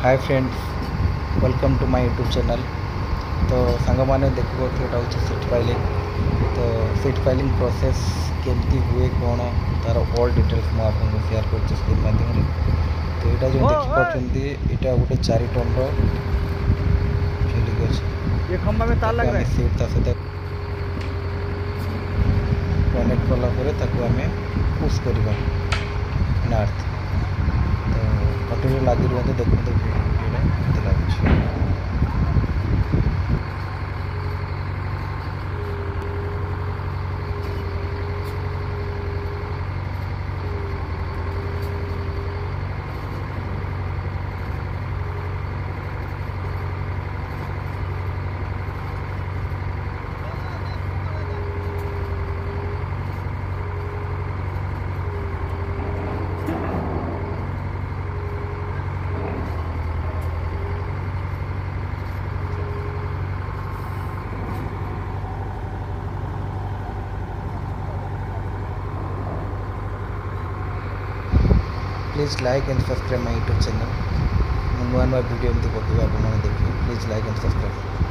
Hi friends, welcome to my YouTube channel. तो सांग मैंने देखो एटा हूँ सीट फाइलिंग। तो सीट फाइलिंग प्रोसेस केमती हुए कौन तार ऑल डिटेल्स मुझे आपको शेयर कर स्क्रीन माध्यम। तो यहाँ जो देखिए यहाँ गोटे 4 टन झुलिक अच्छे ये खंभा में तार लग रहा है। सीट ता सहित कनेक्ट कलापर आम पुश करवा नार्थ। तो कंटिन्यू लगी रुहतु देखते वीडियो लगे। Please like and subscribe my YouTube channel. नुआ नुआ वीडियो एमती पकेबे आप देखिए। Please like and subscribe.